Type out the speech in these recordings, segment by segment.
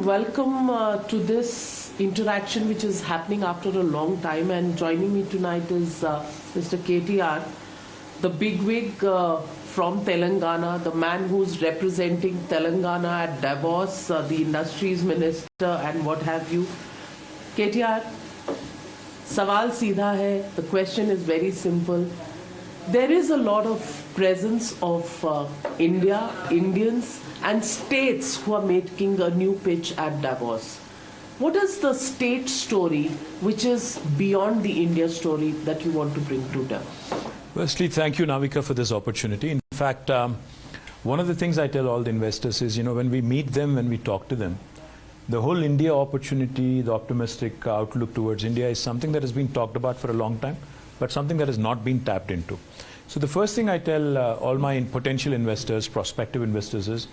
welcome to this interaction which is happening after a long time, and joining me tonight is Mr. KTR, the bigwig from Telangana, the man who's representing Telangana at Davos, the industries minister and what have you. KTR, सवाल सीधा है. The question is very simple. There is a lot of presence of India, Indians and states who are making a new pitch at Davos. What is the state story which is beyond the India story that you want to bring to Davos? Firstly, thank you, Navika, for this opportunity. In fact, one of the things I tell all the investors is, when we meet them, when we talk to them, the whole India opportunity, the optimistic outlook towards India is something that has been talked about for a long time, but something that has not been tapped into. So the first thing I tell all my potential investors, prospective investors, is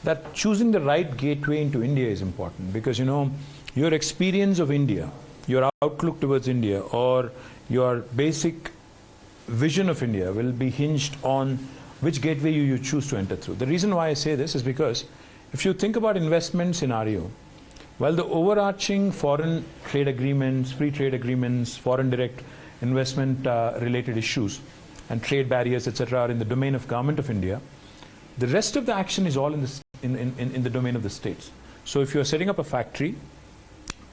that choosing the right gateway into India is important, because your experience of India, your outlook towards India, or your basic vision of India will be hinged on which gateway you choose to enter through. The reason why I say this is because if you think about investment scenario, while the overarching foreign trade agreements, free trade agreements, foreign direct investment related issues and trade barriers, etc., are in the domain of government of India, the rest of the action is all in the domain of the states. So if you're setting up a factory,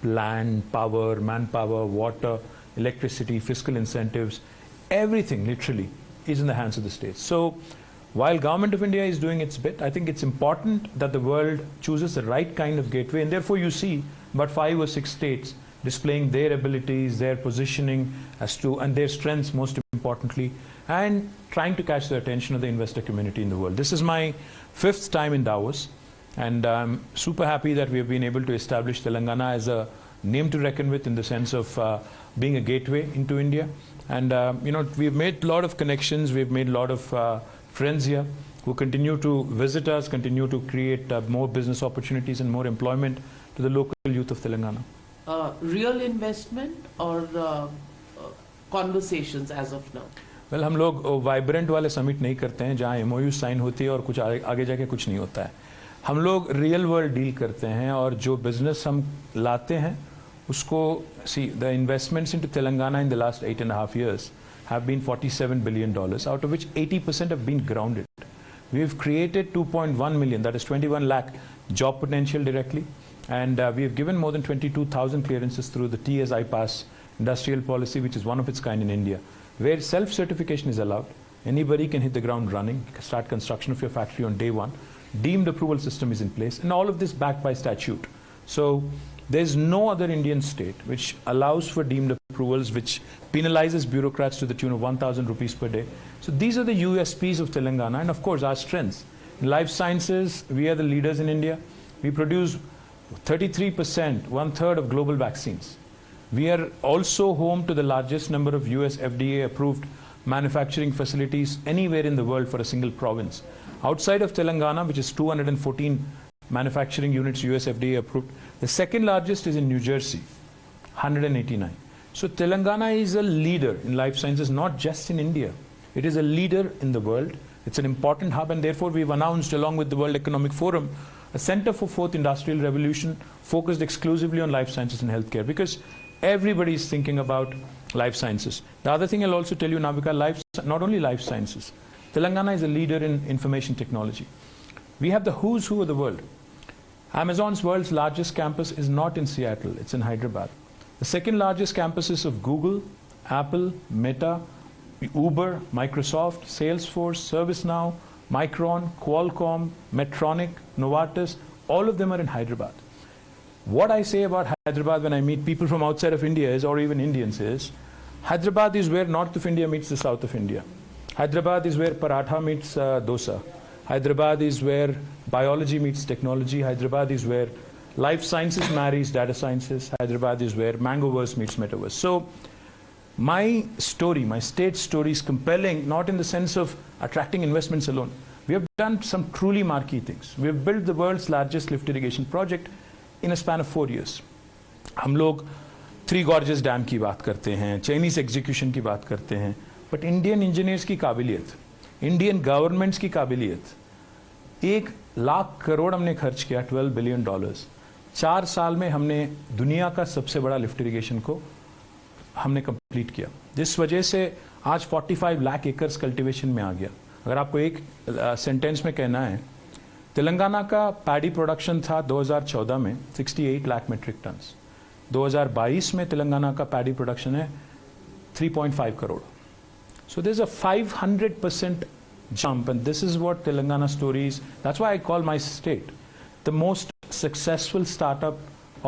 land, power, manpower, water, electricity, fiscal incentives, everything literally is in the hands of the states. So while government of India is doing its bit, I think it's important that the world chooses the right kind of gateway, and therefore you see about 5 or 6 states displaying their abilities, their positioning and their strengths most importantly, and trying to catch the attention of the investor community in the world. This is my 5th time in Davos, and I'm super happy that we have been able to establish Telangana as a name to reckon with in the sense of being a gateway into India. And we've made a lot of connections, we've made a lot of friends here who continue to visit us, continue to create more business opportunities and more employment to the local youth of Telangana. Real investment or conversations as of now? Well, हम लोग vibrant वाले summit नहीं करते हैं जहाँ MOU sign होती है और कुछ आगे जाके कुछ नहीं होता है. हम लोग रियल वर्ल्ड डील करते हैं, और जो बिजनेस हम लाते हैं उसको, see, the investments into Telangana in the last 8.5 years have been $47 billion, out of which 80% have been grounded. We've created 2.1 million, that is 21 lakh job potential directly, and we have given more than 22,000 clearances through the TS iPass industrial policy, which is one of its kind in India, where self-certification is allowed. Anybody can hit the ground running, start construction of your factory on day one. Deemed approval system is in place, and all of this backed by statute. So there's no other Indian state which allows for deemed approvals, which penalizes bureaucrats to the tune of 1,000 rupees per day. So these are the USPs of Telangana, and of course our strengths. In life sciences, we are the leaders in India. We produce 33%, 1/3 of global vaccines. We are also home to the largest number of US FDA approved manufacturing facilities anywhere in the world for a single province. Outside of Telangana, which is 214 manufacturing units US FDA approved, the second largest is in New Jersey, 189. So Telangana is a leader in life sciences, not just in India. It is a leader in the world. It's an important hub, and therefore we've announced, along with the World Economic Forum, a Center for Fourth Industrial Revolution focused exclusively on life sciences and healthcare, because everybody is thinking about life sciences. The other thing I'll also tell you, Navika, not only life sciences. Telangana is a leader in information technology. We have the who's who of the world. Amazon's world's largest campus is not in Seattle, it's in Hyderabad. The second largest campuses of Google, Apple, Meta, Uber, Microsoft, Salesforce, ServiceNow, Micron, Qualcomm, Medtronic, Novartis, all of them are in Hyderabad. What I say about Hyderabad when I meet people from outside of India is, or even Indians, is Hyderabad is where north of India meets the south of India. Hyderabad is where paratha meets dosa. Hyderabad is where biology meets technology. Hyderabad is where life sciences marries data sciences. Hyderabad is where Mangoverse meets Metaverse. So my story, my state story is compelling, not in the sense of attracting investments alone. We have done some truly marquee things. We have built the world's largest lift irrigation project in a span of 4 years. हम लोग 3 gorgeous dam की बात करते हैं, Chinese execution की बात करते हैं, but Indian engineers की काबिलियत, Indian governments की काबिलियत, 1 लाख करोड़ हमने खर्च किया, $12 billion, 4 साल में हमने दुनिया का सबसे बड़ा लिफ्ट इरिगेशन को हमने कंप्लीट किया, जिस वजह से आज 45 लाख एकर्स कल्टीवेशन में आ गया। अगर आपको एक सेंटेंस में कहना है, तेलंगाना का पैडी प्रोडक्शन था 2014 में 68 लाख मेट्रिक टन्स, 2022 में तेलंगाना का पैडी प्रोडक्शन है 3.5 crore. So there's a 500% jump, and this is what Telangana story is. That's why I call my state the most successful startup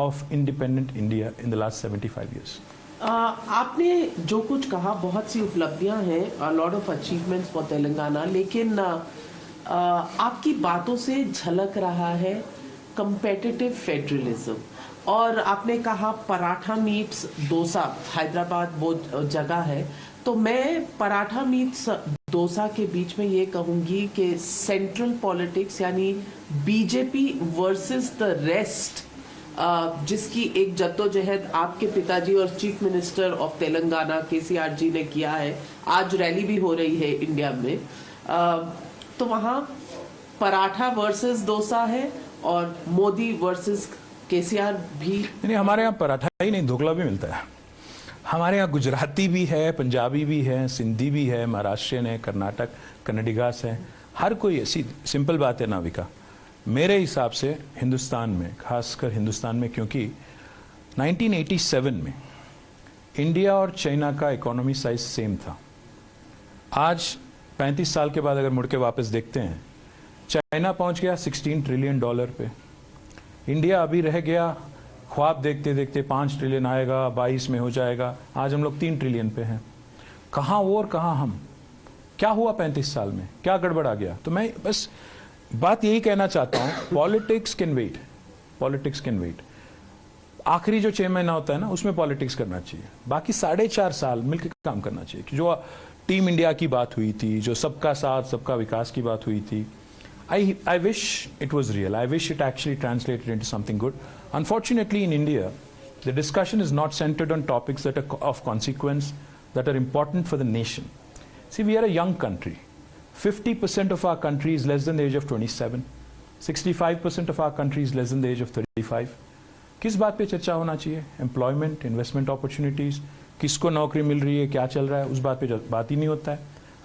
of independent India in the last 75 years. आपने जो कुछ कहा, बहुत सी उपलब्धियां हैं, a lot of achievements for Telangana, लेकिन आपकी बातों से झलक रहा है competitive federalism। और आपने कहा पराठा मीट्स डोसा, हैदराबाद वो जगह है, तो मैं पराठा मीट्स डोसा के बीच में ये कहूंगी कि सेंट्रल पॉलिटिक्स यानी बीजेपी वर्सेस द रेस्ट, जिसकी एक जद्दोजहद आपके पिताजी और chief minister of Telangana KCR ji ने किया है, आज रैली भी हो रही है इंडिया में, तो वहाँ पराठा वर्सेस डोसा है और मोदी वर्सेस केसीआर भी। नहीं, हमारे यहाँ पराठा ही नहीं, ढोकला भी मिलता है। हमारे यहाँ गुजराती भी है, पंजाबी भी है, सिंधी भी है, महाराष्ट्रियन है, कर्नाटक कन्नडिगास है, हर कोई ऐसी सिंपल बात है नाविका। मेरे हिसाब से हिंदुस्तान में, खासकर हिंदुस्तान में, क्योंकि 1987 में इंडिया और चाइना का इकोनॉमी साइज सेम था। आज 35 साल के बाद अगर मुड़ के वापस देखते हैं, चाइना पहुंच गया $16 ट्रिलियन पे, इंडिया अभी रह गया ख्वाब देखते देखते 5 ट्रिलियन आएगा, 22 में हो जाएगा, आज हम लोग 3 ट्रिलियन पे हैं। कहाँ वो और कहाँ हम? क्या हुआ 35 साल में? क्या गड़बड़ आ गया? तो मैं बस बात यही कहना चाहता हूँ, politics can wait, politics can wait. आखिरी जो 6 महीना होता है ना, उसमें पॉलिटिक्स करना चाहिए, बाकी 4.5 साल मिलकर काम करना चाहिए। जो टीम इंडिया की बात हुई थी, जो सबका साथ सबका विकास की बात हुई थी, I wish it was real. I wish it actually translated into something good. Unfortunately, in India, the discussion is not centered on topics that are of consequence, that are important for the nation. See, we are a young country. 50% of our country is less than the age of 27. 65% of our country is less than the age of 35. किस बात पे चर्चा होना चाहिए? Employment, investment opportunities, किसको नौकरी मिल रही है, क्या चल रहा है, उस बात पे बात ही नहीं होता है।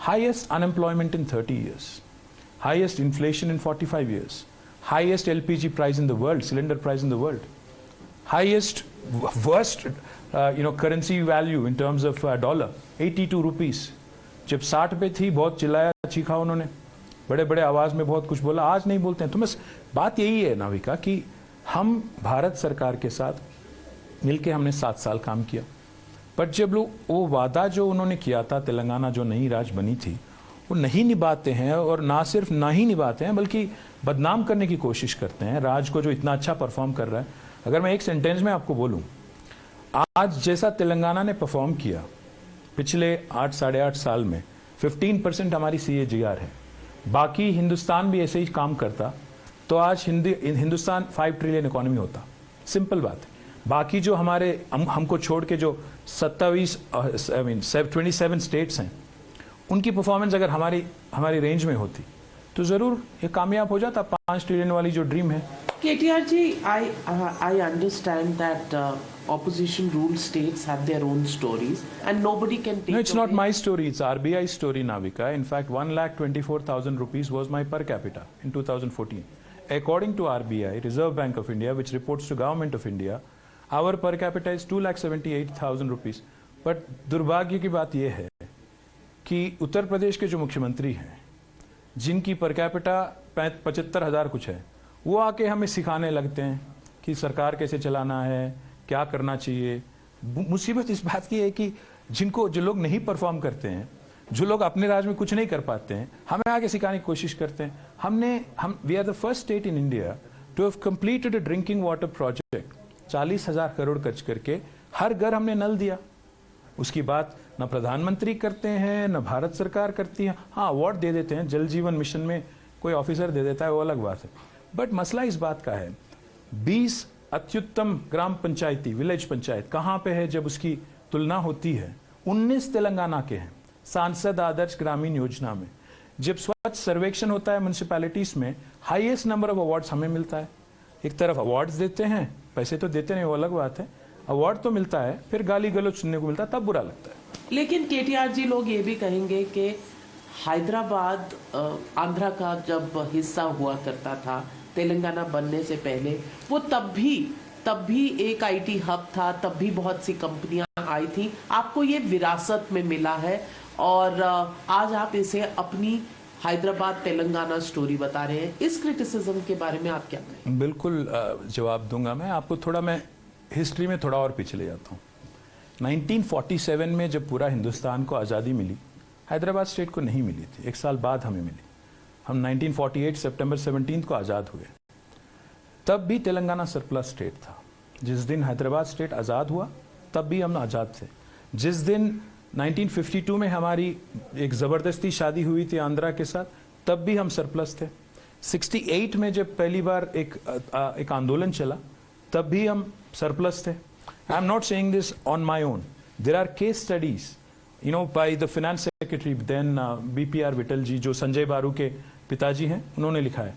Highest unemployment in 30 years. Highest inflation in 45 years, highest LPG price in the world, cylinder price in the world, highest, worst, currency value in terms of dollar, 82 rupees. जब 60 पे थी, बहुत चिल्लाया चीखा उन्होंने, बड़े बड़े आवाज में बहुत कुछ बोला, आज नहीं बोलते हैं। तो बस बात यही है नाविका कि हम भारत सरकार के साथ मिलके हमने 7 साल काम किया, पर जब लोग वो वादा जो उन्होंने किया था, तेलंगाना जो नई राज्य बनी थी, वो नहीं निभाते हैं, और ना सिर्फ ना ही निभाते हैं बल्कि बदनाम करने की कोशिश करते हैं राज्य को जो इतना अच्छा परफॉर्म कर रहा है। अगर मैं एक सेंटेंस में आपको बोलूं, आज जैसा तेलंगाना ने परफॉर्म किया पिछले 8-8.5 साल में, 15% हमारी CAGR है, बाकी हिंदुस्तान भी ऐसे ही काम करता तो आज हिंदुस्तान 5 ट्रिलियन इकोनॉमी होता। सिंपल बात है। बाकी जो हमारे हमको छोड़ के जो 27 स्टेट्स हैं, उनकी परफॉर्मेंस अगर हमारी रेंज में होती तो जरूर ये कामयाब हो जाता, 5 ट्रिलियन वाली जो ड्रीम है। KTR ji, I understand that opposition ruled states have their own stories and nobody can take. No, it's not my story, it's RBI's story, Navika. In fact, 1,24,000 rupees was my per capita in 2014. According to RBI, Reserve Bank of India, which reports to Government of India, our per capita is 2,78,000 rupees. But दुर्भाग्य की बात यह है कि उत्तर प्रदेश के जो मुख्यमंत्री हैं, जिनकी पर कैपिटा 75,000 कुछ है, वो आके हमें सिखाने लगते हैं कि सरकार कैसे चलाना है, क्या करना चाहिए। मुसीबत इस बात की है कि जो लोग नहीं परफॉर्म करते हैं, जो लोग अपने राज्य में कुछ नहीं कर पाते हैं, हमें आके सिखाने की कोशिश करते हैं। We are the first state in India to have completed a drinking water project, 40,000 crore खर्च करके हर घर हमने नल दिया। उसकी बात न प्रधानमंत्री करते हैं, न भारत सरकार करती है। हाँ, अवार्ड दे देते हैं, जल जीवन मिशन में कोई ऑफिसर दे देता है, वो अलग बात है। बट मसला इस बात का है, 20 अत्युत्तम ग्राम पंचायती, विलेज पंचायत कहाँ पे है जब उसकी तुलना होती है? 19 तेलंगाना के हैं सांसद आदर्श ग्रामीण योजना में। जब स्वच्छ सर्वेक्षण होता है म्युनिसिपैलिटीज में, हाईएस्ट नंबर ऑफ अवार्ड्स हमें मिलता है। एक तरफ अवार्ड्स देते हैं, पैसे तो देते नहीं, वो अलग बात है, अवार्ड तो मिलता है, फिर गाली गलौज सुनने को मिलता है, तब बुरा लगता है। लेकिन केटीआर जी, लोग ये भी कहेंगे कि हैदराबाद आंध्रा का जब हिस्सा हुआ करता था तेलंगाना बनने से पहले, वो तब भी एक आईटी हब था, तब भी बहुत सी कंपनियां आई थी, आपको ये विरासत में मिला है और आज आप इसे अपनी हैदराबाद तेलंगाना स्टोरी बता रहे हैं। इस क्रिटिसिज्म के बारे में आप क्या कहें? बिल्कुल जवाब दूंगा मैं आपको। थोड़ा मैं हिस्ट्री में थोड़ा और पीछे ले जाता हूँ। 1947 में जब पूरा हिंदुस्तान को आज़ादी मिली, हैदराबाद स्टेट को नहीं मिली थी, एक साल बाद हमें मिली। हम 1948 सितंबर 17 को आज़ाद हुए, तब भी तेलंगाना सरप्लस स्टेट था। जिस दिन हैदराबाद स्टेट आज़ाद हुआ तब भी हम आज़ाद थे। जिस दिन 1952 में हमारी एक ज़बरदस्ती शादी हुई थी आंध्रा के साथ, तब भी हम सरप्लस थे। 68 में जब पहली बार एक आंदोलन चला, तब भी हम सरप्लस थे। I am not saying this on my own, there are case studies by the finance secretary then BPR Vittal ji, जो संजय बारू के पिताजी हैं, उन्होंने लिखा है।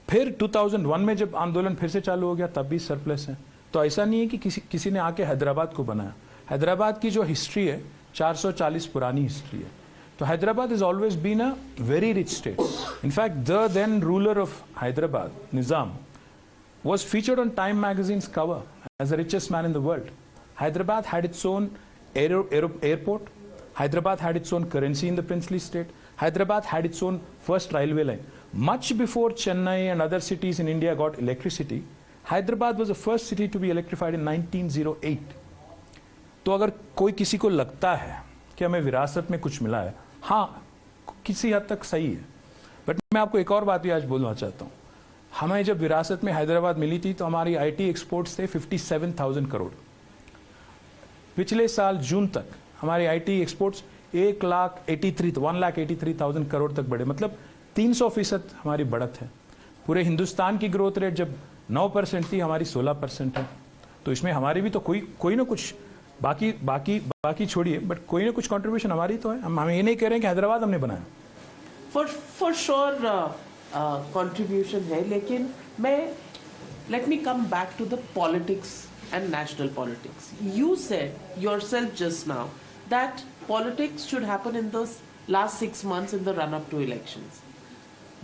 फिर 2001 में जब आंदोलन फिर से चालू हो गया, तब भी सरप्लस है। तो ऐसा नहीं है कि किसी ने आके हैदराबाद को बनाया। हैदराबाद की जो हिस्ट्री है 440 पुरानी हिस्ट्री है। तो Hyderabad is always been a very rich state. In fact the then ruler of Hyderabad, Nizam, was featured on Time magazine's cover as the richest man in the world. Hyderabad had its own airport. Hyderabad had its own currency in the princely state. Hyderabad had its own first railway line. Much before Chennai and other cities in India got electricity, Hyderabad was the first city to be electrified in 1908. तो अगर कोई किसी को लगता है कि हमें विरासत में कुछ मिला है, हाँ, किसी हद तक सही है। बट मैं आपको एक और बात भी आज बोलना चाहता हूँ। हमें जब विरासत में हैदराबाद मिली थी तो हमारी आईटी एक्सपोर्ट्स थे 57,000 करोड़। पिछले साल जून तक हमारी आईटी एक्सपोर्ट्स 1,83,000 करोड़ तक बढ़े, मतलब 300% हमारी बढ़त है। पूरे हिंदुस्तान की ग्रोथ रेट जब 9% थी, हमारी 16% है। तो इसमें हमारी भी तो कोई ना कुछ, बाकी छोड़िए, बट कोई ना कुछ कंट्रीब्यूशन हमारी तो है। हम ये नहीं कह रहे हैं कि हैदराबाद हमने बनाया। फॉर श्योर कंट्रीब्यूशन है, लेकिन let me come back to the politics and national politics. You said yourself just now that politics should happen in the last 6 months in the run up to elections,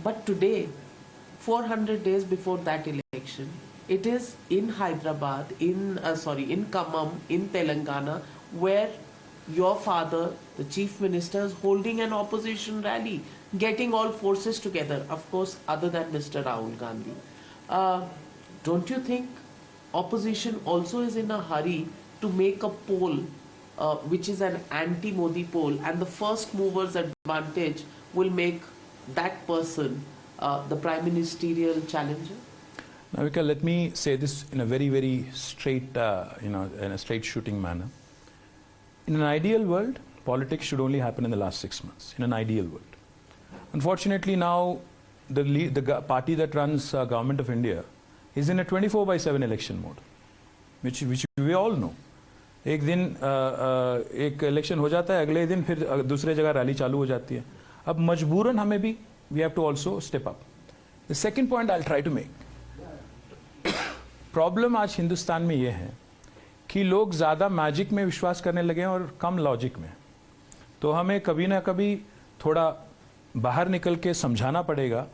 but today 400 days before that election, it is in Hyderabad, in Khammam, in Telangana, where your father, the chief minister, is holding an opposition rally, getting all forces together, of course, other than Mr. Rahul Gandhi. Don't you think opposition also is in a hurry to make a poll which is an anti-Modi poll, and the first mover's advantage will make that person the prime ministerial challenger? Navika, let me say this in a very, very straight, in a straight shooting manner. In an ideal world, politics should only happen in the last 6 months. In an ideal world. Unfortunately, now the party that runs government of India is in a 24/7 election mode, which we all know. एक दिन एक election हो जाता है, अगले दिन फिर दूसरे जगह रैली चालू हो जाती है। अब मजबूरन हमें भी we have to also step up. The second point I'll try to make. Problem आज हिंदुस्तान में ये है कि लोग ज़्यादा मैजिक में विश्वास करने लगे हैं और कम लॉजिक में। तो हमें कभी ना कभी थोड़ा बाहर निकल के समझाना पड़ेगा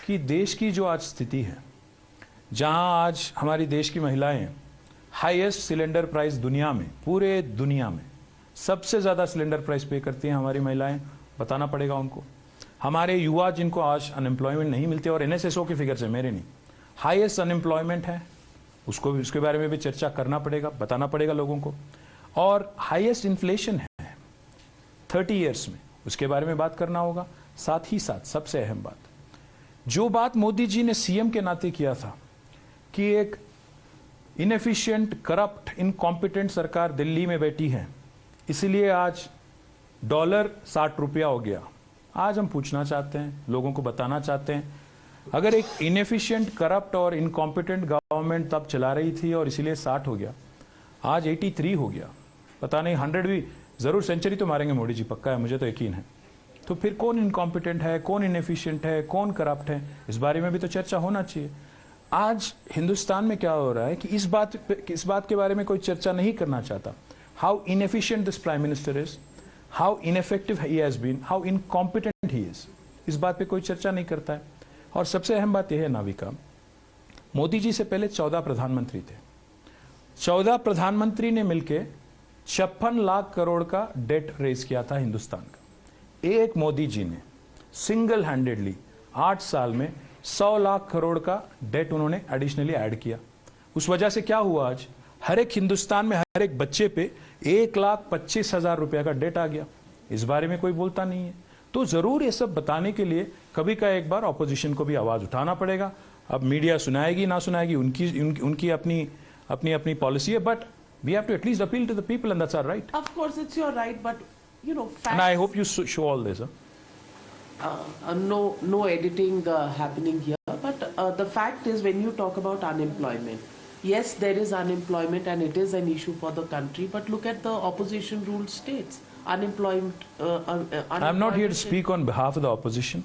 कि देश की जो आज स्थिति है, जहां आज हमारी देश की महिलाएं हाईएस्ट सिलेंडर प्राइस दुनिया में, पूरे दुनिया में सबसे ज़्यादा सिलेंडर प्राइस पे करती हैं हमारी महिलाएं, बताना पड़ेगा उनको। हमारे युवा जिनको आज अनएम्प्लॉयमेंट नहीं मिलती, और NSSO की फिगर से, मेरे नहीं, हाईएस्ट अनएम्प्लॉयमेंट है, उसके बारे में भी चर्चा करना पड़ेगा, बताना पड़ेगा लोगों को। और हाईएस्ट इन्फ्लेशन है 30 ईयर्स में, उसके बारे में बात करना होगा। साथ ही साथ सबसे अहम बात, जो बात मोदी जी ने CM के नाते किया था कि एक इनएफिशिएंट, करप्ट, इनकॉम्पिटेंट सरकार दिल्ली में बैठी है, इसलिए आज डॉलर 60 रुपया हो गया। आज हम पूछना चाहते हैं, लोगों को बताना चाहते हैं, अगर एक इनएफिशिएंट, करप्ट और इनकॉम्पिटेंट गवर्नमेंट तब चला रही थी और इसीलिए 60 हो गया, आज 83 हो गया, पता नहीं 100 भी, जरूर सेंचुरी तो मारेंगे मोदी जी, पक्का है, मुझे तो यकीन है। तो फिर कौन इनकॉम्पिटेंट है, कौन इनएफिशिएंट है, कौन करप्ट है, इस बारे में भी तो चर्चा होना चाहिए। आज हिंदुस्तान में क्या हो रहा है कि इस बात के बारे में कोई चर्चा नहीं करना चाहता. How inefficient this prime minister is, how ineffective he has been, how incompetent he is. इस बात पे कोई चर्चा नहीं करता है. और सबसे अहम बात यह है नाविका, मोदी जी से पहले 14 प्रधानमंत्री थे. 14 प्रधानमंत्री ने मिलकर 56 लाख करोड़ का डेट रेज किया था हिंदुस्तान का. एक मोदी जी ने सिंगल हैंडेडली 8 साल में 100 लाख करोड़ का डेट उन्होंने एडिशनली ऐड किया. उस वजह से क्या हुआ, आज हर एक हिंदुस्तान में हर एक बच्चे पे 1,25,000 रुपया का डेट आ गया. इस बारे में कोई बोलता नहीं है. तो जरूर ये सब बताने के लिए कभी का एक बार ऑपोजिशन को भी आवाज उठाना पड़ेगा. अब मीडिया सुनाएगी ना सुनाएगी उनकी अपनी पॉलिसी है, but we have to at least appeal to the people, and that's our right. Of course, it's your right, but you know, facts, And I hope you show all this. no editing happening here. But the fact is, when you talk about unemployment, yes, there is unemployment, and it is an issue for the country. But look at the opposition ruled states. Unemployment. I'm not here to speak on behalf of the opposition.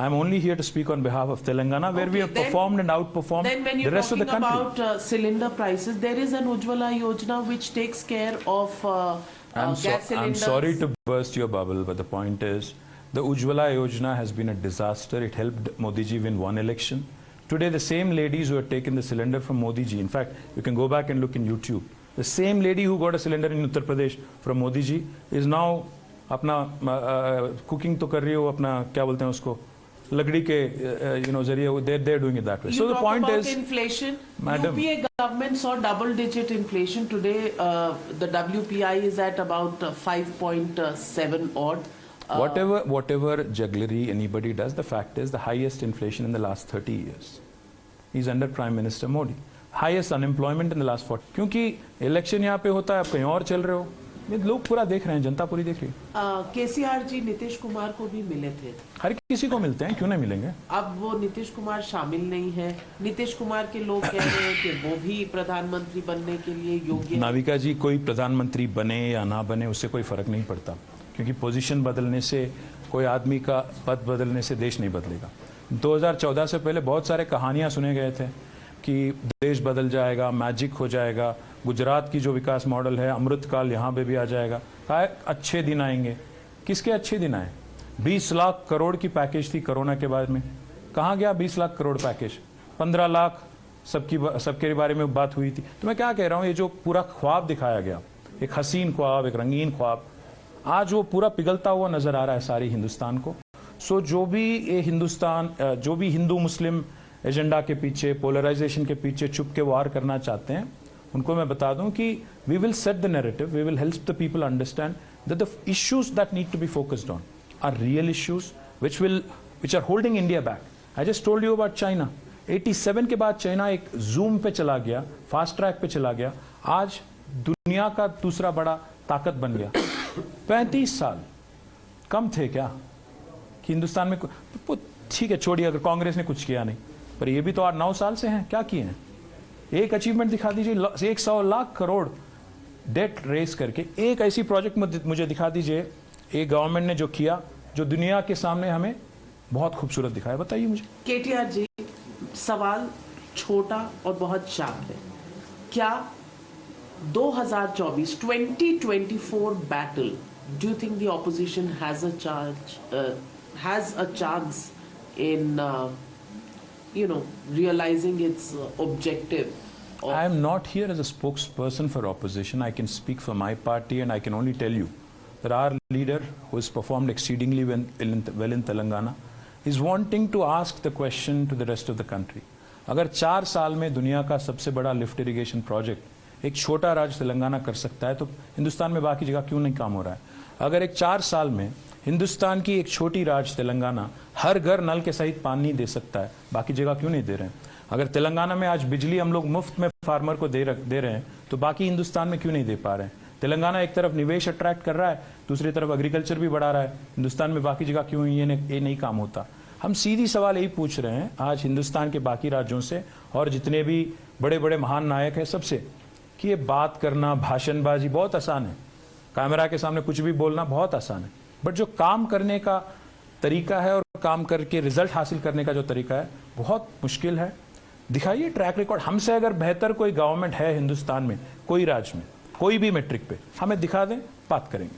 I'm only here to speak on behalf of Telangana, where we have performed and outperformed then when you're the rest of the talking country. about cylinder prices, there is an Ujjwala Yojana which takes care of gas cylinders. I'm sorry to burst your bubble, but the point is, the Ujjwala Yojana has been a disaster. It helped Modi ji win one election. Today, the same ladies who have taken the cylinder from Modi ji, in fact, you can go back and look in YouTube. The same lady who got a cylinder in Uttar Pradesh from Modi ji is now अपना cooking तो कर रही हो, अपना क्या बोलते हैं उसको, लकड़ी के जरिए they're doing it that way. So the point is, inflation. Madam, UPA government saw double-digit inflation. Today, the WPI is at about 5.7 odd. Whatever jugglery anybody does, the fact is the highest inflation in the last 30 years is under Prime Minister Modi. Highest unemployment in the last 40. क्योंकि election यहाँ पे होता है, आप कहीं और चल रहे हो. ये लोग पूरा देख रहे हैं, जनता पूरी देख रही है. केसीआर जी नीतीश कुमार को भी मिले थे. हर किसी को मिलते हैं, क्यों नहीं मिलेंगे. अब वो नीतीश कुमार शामिल नहीं है. नीतीश कुमार के लोग कह रहे हैं कि वो भी प्रधानमंत्री बनने के लिए योग्य है. नाविका जी, कोई प्रधानमंत्री बने या ना बने उससे कोई फर्क नहीं पड़ता, क्योंकि पोजीशन बदलने से, कोई आदमी का पद बदलने से देश नहीं बदलेगा. 2014 से पहले बहुत सारे कहानियां सुने गए थे कि देश बदल जाएगा, मैजिक हो जाएगा, गुजरात की जो विकास मॉडल है, अमृतकाल यहाँ पे भी आ जाएगा. कहा अच्छे दिन आएंगे. किसके अच्छे दिन आए. 20 लाख करोड़ की पैकेज थी कोरोना के बाद में, कहाँ गया 20 लाख करोड़ पैकेज. 15 लाख सबके बारे में बात हुई थी. तो मैं क्या कह रहा हूँ, ये जो पूरा ख्वाब दिखाया गया, एक हसीन ख्वाब, एक रंगीन ख्वाब, आज वो पूरा पिघलता हुआ नजर आ रहा है सारी हिंदुस्तान को. सो जो भी हिंदू मुस्लिम एजेंडा के पीछे, पोलराइजेशन के पीछे छुप के वार करना चाहते हैं, उनको मैं बता दूं कि we will set the narrative, we will help the people understand that the issues that need to be focused on are real issues which are holding India back. I just told you about China. 87 के बाद China एक zoom पे चला गया, fast track पे चला गया, आज दुनिया का दूसरा बड़ा ताकत बन गया. 35 साल कम थे क्या कि हिंदुस्तान में. ठीक है, छोड़िए, अगर कांग्रेस ने कुछ किया नहीं, पर ये भी तो 8-9 साल से हैं. क्या किए हैं. एक अचीवमेंट दिखा दीजिए. 100 लाख करोड़ डेट रेस करके एक ऐसी प्रोजेक्ट मुझे दिखा दीजिए, एक गवर्नमेंट ने जो किया, जो दुनिया के सामने हमें बहुत खूबसूरत दिखाया. बताइए मुझे. केटीआर जी, सवाल छोटा और बहुत शार्प है. क्या 2024 battle, do you think the opposition has a chance in realizing its objective? I am not here as a spokesperson for opposition. I can speak for my party, and I can only tell you that our leader, who has performed exceedingly well in Telangana, is wanting to ask the question to the rest of the country. अगर 4 साल में दुनिया का सबसे बड़ा lift irrigation project एक छोटा राज्य तेलंगाना कर सकता है, तो हिंदुस्तान में बाकी जगह क्यों नहीं काम हो रहा है. अगर एक 4 साल में हिंदुस्तान की एक छोटी राज्य तेलंगाना हर घर नल के सहित पानी दे सकता है, बाकी जगह क्यों नहीं दे रहे हैं. अगर तेलंगाना में आज बिजली हम लोग मुफ्त में फार्मर को दे रहे हैं, तो बाकी हिंदुस्तान में क्यों नहीं दे पा रहे हैं. तेलंगाना एक तरफ निवेश अट्रैक्ट कर रहा है, दूसरी तरफ एग्रीकल्चर भी बढ़ा रहा है. हिंदुस्तान में बाकी जगह क्यों ये नहीं काम होता. हम सीधी सवाल यही पूछ रहे हैं आज हिंदुस्तान के बाकी राज्यों से और जितने भी बड़े बड़े महान नायक हैं सबसे, कि ये बात करना, भाषणबाजी बहुत आसान है, कैमरा के सामने कुछ भी बोलना बहुत आसान है, बट जो काम करने का तरीका है और काम करके रिजल्ट हासिल करने का जो तरीका है बहुत मुश्किल है. दिखाइए ट्रैक रिकॉर्ड। हमसे अगर बेहतर कोई गवर्नमेंट है हिंदुस्तान में, कोई राज्य में, कोई भी मेट्रिक पे, हमें दिखा दें, बात करेंगे,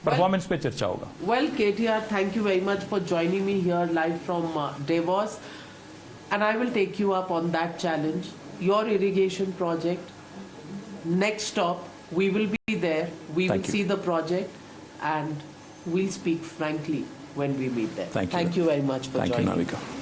परफॉर्मेंस पे चर्चा होगा। Well, KTR, thank you very much for joining me here live from Davos, and I will take you up on that challenge. Your irrigation project. Next stop, we will be there. We will Thank you. see the project, and we'll speak frankly when we meet there. Thank you. Thank you very much for Thank you, joining. Navika.